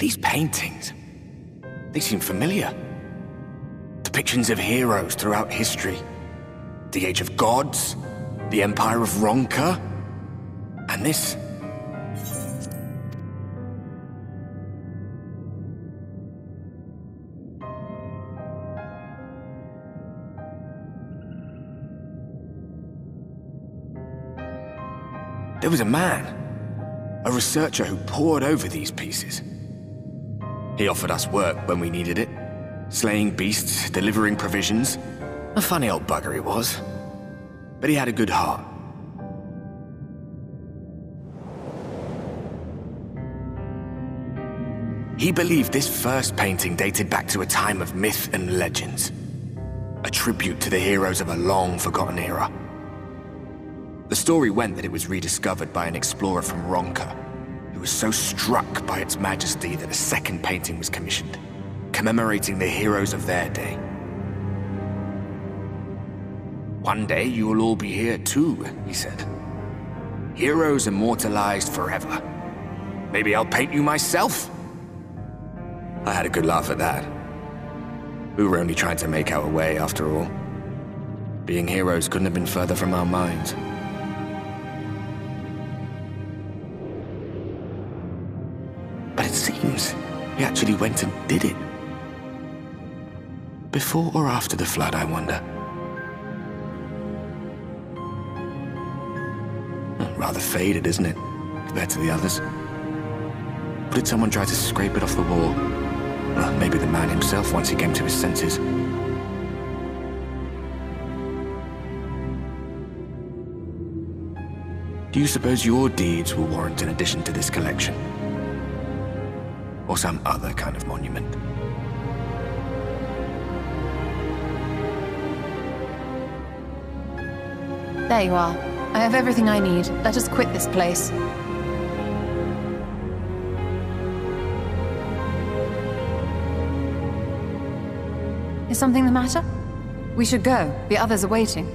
These paintings, they seem familiar. Depictions of heroes throughout history. The Age of Gods, the Empire of Ronka, and this. There was a man, a researcher who pored over these pieces. He offered us work when we needed it, slaying beasts, delivering provisions. A funny old bugger he was, but he had a good heart. He believed this first painting dated back to a time of myth and legends, a tribute to the heroes of a long-forgotten era. The story went that it was rediscovered by an explorer from Ronka, who was so struck by its majesty that a second painting was commissioned, commemorating the heroes of their day. One day you will all be here too, he said. Heroes immortalized forever. Maybe I'll paint you myself? I had a good laugh at that. We were only trying to make our way after all. Being heroes couldn't have been further from our minds. But it seems he actually went and did it. Before or after the flood, I wonder. Rather faded, isn't it, compared to the others? Or did someone try to scrape it off the wall? Well, maybe the man himself once he came to his senses. Do you suppose your deeds will warrant an addition to this collection? Or some other kind of monument? There you are. I have everything I need. Let us quit this place. Is something the matter? We should go. The others are waiting.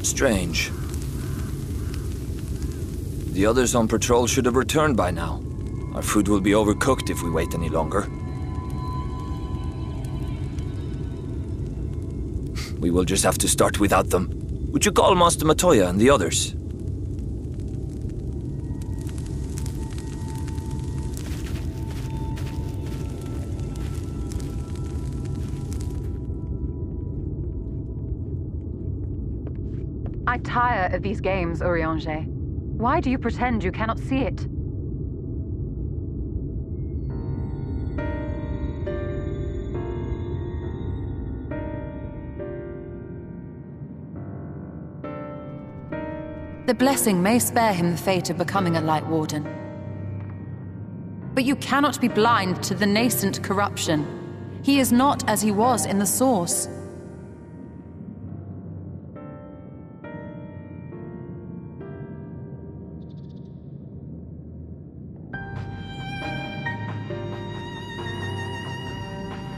Strange. The others on patrol should have returned by now. Our food will be overcooked if we wait any longer. We will just have to start without them. Would you call Master Matoya and the others? I tire of these games, Urianger. Why do you pretend you cannot see it? The blessing may spare him the fate of becoming a Light Warden. But you cannot be blind to the nascent corruption. He is not as he was in the Source.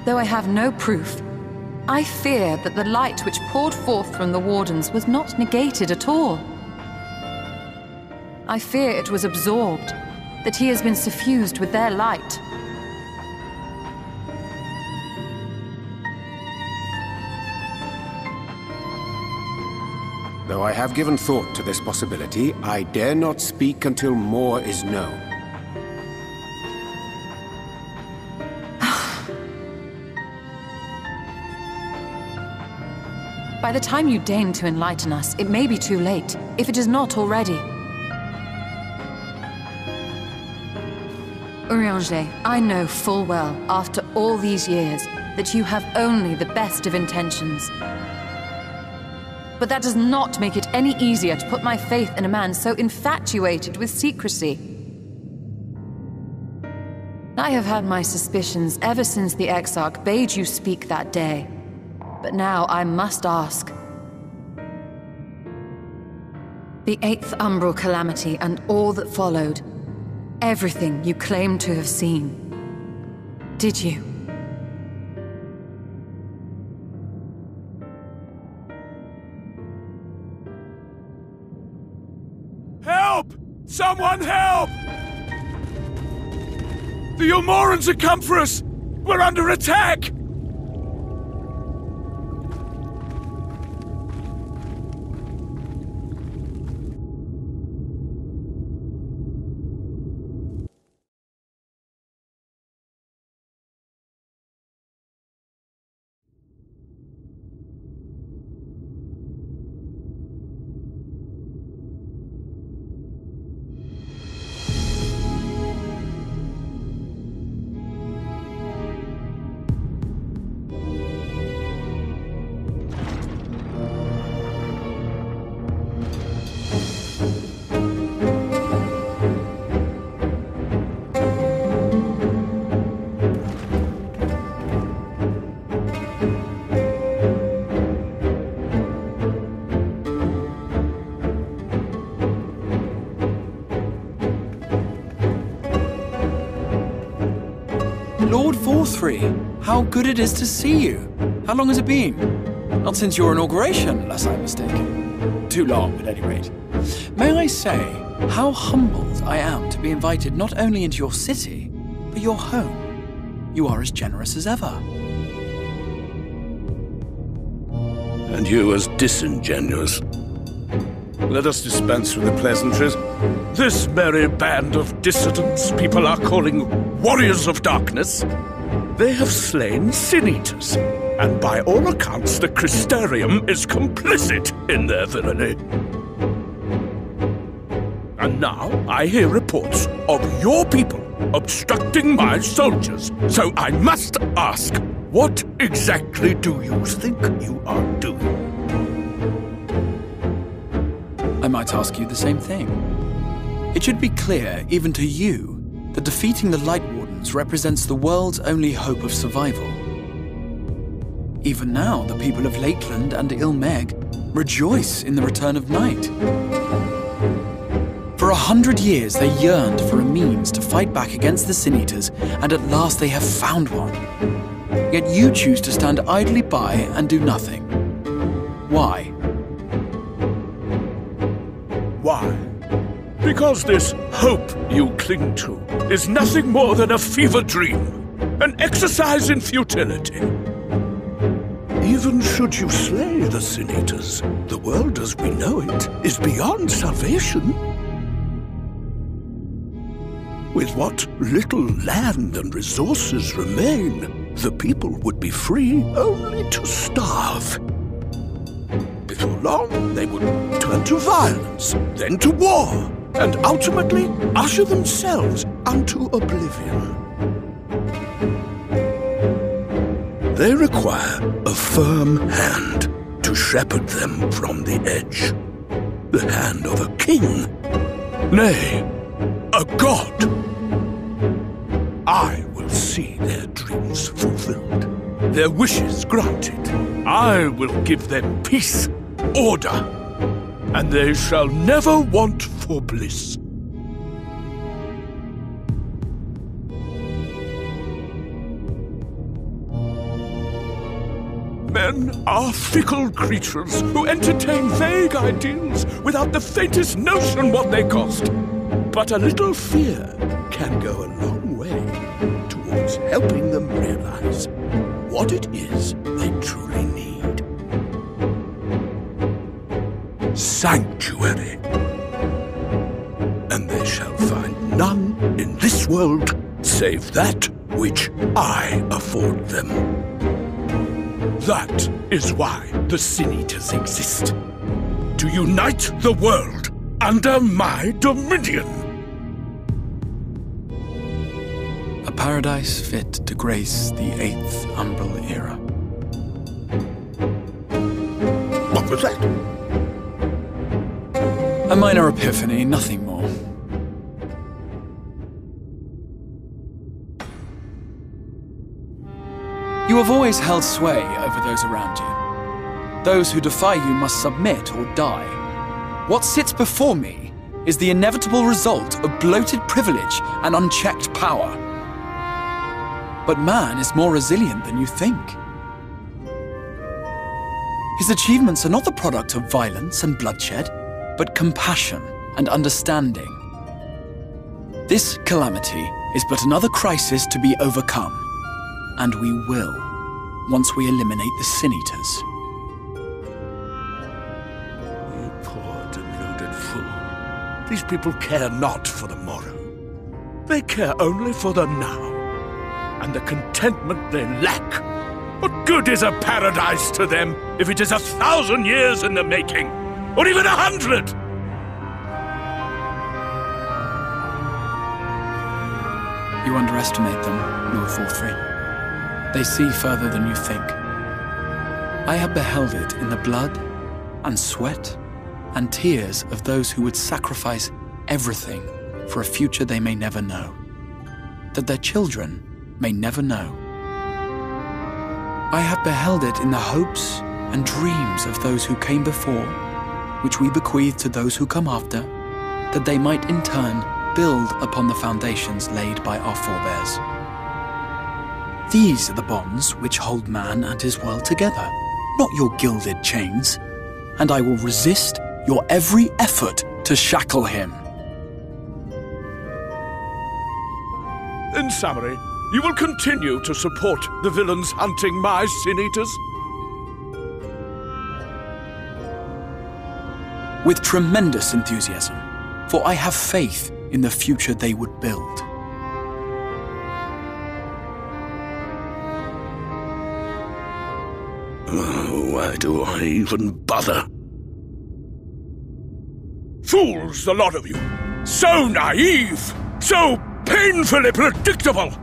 Though I have no proof, I fear that the light which poured forth from the Wardens was not negated at all. I fear it was absorbed, that he has been suffused with their light. Though I have given thought to this possibility, I dare not speak until more is known. By the time you deign to enlighten us, it may be too late, if it is not already. Urianger, I know full well, after all these years, that you have only the best of intentions. But that does not make it any easier to put my faith in a man so infatuated with secrecy. I have had my suspicions ever since the Exarch bade you speak that day. But now I must ask. The 8th Umbral Calamity and all that followed, everything you claim to have seen, did you? Help! Someone help! The Ilmorans have come for us! We're under attack! Lord Forthry, how good it is to see you. How long has it been? Not since your inauguration, unless I'm mistaken. Too long, at any rate. May I say how humbled I am to be invited not only into your city, but your home. You are as generous as ever. And you as disingenuous. Let us dispense with the pleasantries. This merry band of dissidents people are calling Warriors of Darkness. They have slain Sin-Eaters, and by all accounts the Crystarium is complicit in their villainy. And now I hear reports of your people obstructing my soldiers, so I must ask, what exactly do you think you are doing? I might ask you the same thing. It should be clear, even to you, that defeating the Light Wardens represents the world's only hope of survival. Even now, the people of Lakeland and Ilmeg rejoice in the return of night. For 100 years, they yearned for a means to fight back against the Sin-Eaters, and at last they have found one. Yet you choose to stand idly by and do nothing. Why? Why? Because this hope you cling to is nothing more than a fever dream, an exercise in futility. Even should you slay the Sin Eaters, the world as we know it is beyond salvation. With what little land and resources remain, the people would be free only to starve. Before long, they would turn to violence, then to war, and ultimately usher themselves unto oblivion. They require a firm hand to shepherd them from the edge. The hand of a king, nay, a god. I will see their dreams fulfilled, their wishes granted. I will give them peace, order, and they shall never want for bliss. Men are fickle creatures who entertain vague ideals without the faintest notion what they cost. But a little fear can go a long way towards helping them realize what it is they truly need. Sanctuary. And they shall find none in this world save that which I afford them. That is why the Sin Eaters exist. To unite the world under my dominion. A paradise fit to grace the 8th Umbral era. What was that? A minor epiphany, nothing more. You have always held sway over those around you. Those who defy you must submit or die. What sits before me is the inevitable result of bloated privilege and unchecked power. But man is more resilient than you think. His achievements are not the product of violence and bloodshed, but compassion and understanding. This calamity is but another crisis to be overcome. And we will, once we eliminate the Sin Eaters. You poor, deluded fool. These people care not for the morrow. They care only for the now, and the contentment they lack. What good is a paradise to them if it is 1,000 years in the making, or even 100? You underestimate them, Lord Forthry. They see further than you think. I have beheld it in the blood and sweat and tears of those who would sacrifice everything for a future they may never know, that their children may never know. I have beheld it in the hopes and dreams of those who came before, which we bequeath to those who come after, that they might in turn build upon the foundations laid by our forebears. These are the bonds which hold man and his world together, not your gilded chains, and I will resist your every effort to shackle him. In summary, you will continue to support the villains hunting my Sin Eaters? With tremendous enthusiasm, for I have faith in the future they would build. Why do I even bother? Fools, the lot of you! So naive! So painfully predictable!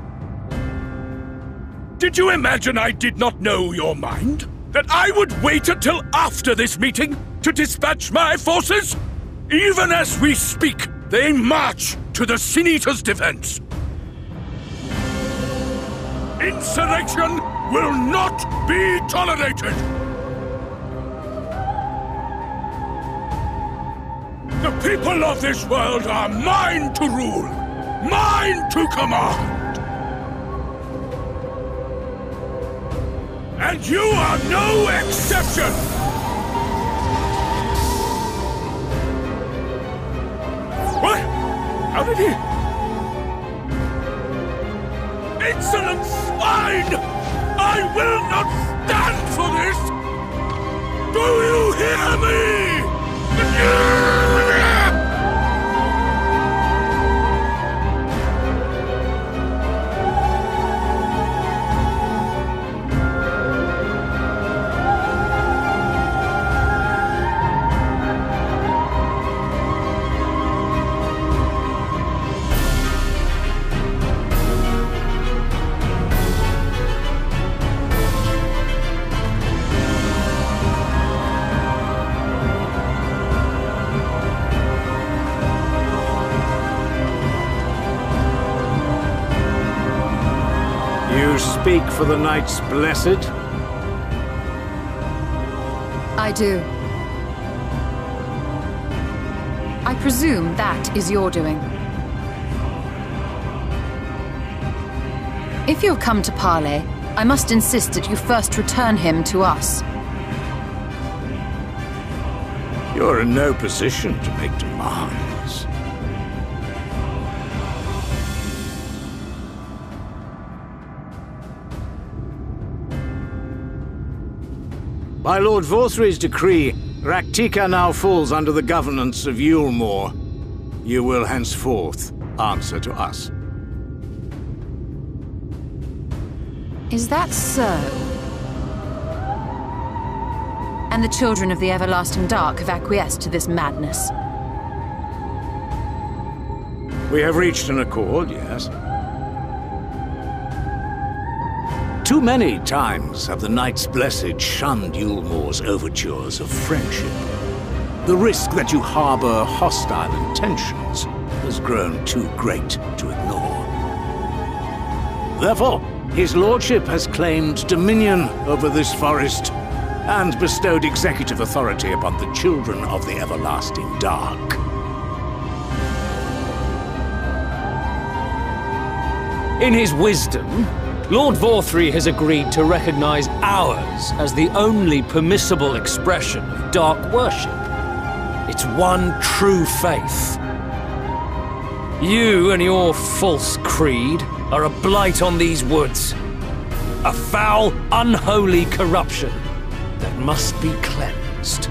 Did you imagine I did not know your mind? That I would wait until after this meeting to dispatch my forces? Even as we speak, they march to the Sin Eaters' defense. Insurrection will not be tolerated! The people of this world are mine to rule, mine to command! And you are no exception! How did he? Insolent swine! I will not stand for this! Do you hear me? You speak for the Knights Blessed? I do. I presume that is your doing. If you have come to parley, I must insist that you first return him to us. You're in no position to make demands. By Lord Vorthry's decree, Rak'tika now falls under the governance of Yulmore. You will henceforth answer to us. Is that so? And the children of the Everlasting Dark have acquiesced to this madness? We have reached an accord, yes. Too many times have the Knights Blessed shunned Yulmore's overtures of friendship. The risk that you harbor hostile intentions has grown too great to ignore. Therefore, his lordship has claimed dominion over this forest and bestowed executive authority upon the children of the Everlasting Dark. In his wisdom, Lord Vorthry has agreed to recognize ours as the only permissible expression of dark worship. It's one true faith. You and your false creed are a blight on these woods. A foul, unholy corruption that must be cleansed.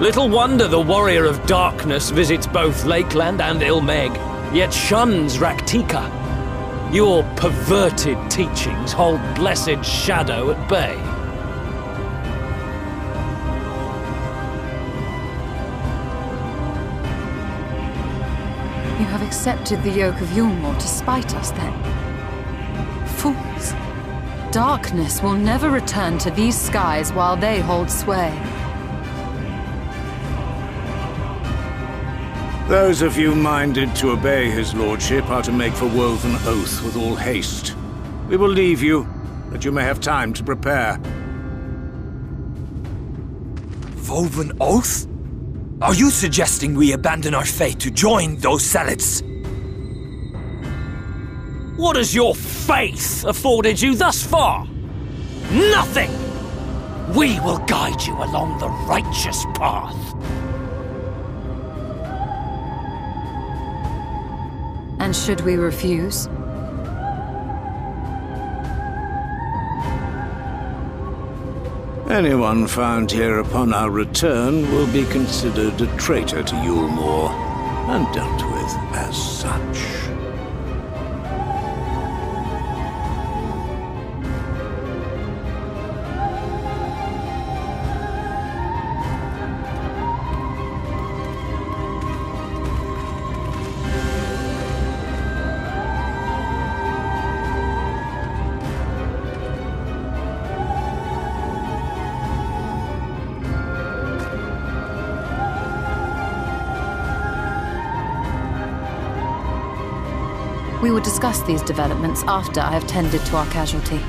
Little wonder the Warrior of Darkness visits both Lakeland and Ilmeg, yet shuns Rak'tika. Your perverted teachings hold blessed shadow at bay. You have accepted the yoke of Yulmore to spite us, then? Fools! Darkness will never return to these skies while they hold sway. Those of you minded to obey his lordship are to make for Woven Oath with all haste. We will leave you, that you may have time to prepare. Woven Oath? Are you suggesting we abandon our fate to join those zealots? What has your faith afforded you thus far? Nothing! We will guide you along the righteous path. And should we refuse? Anyone found here upon our return will be considered a traitor to Yulmore, and dealt with as such. We will discuss these developments after I have tended to our casualty.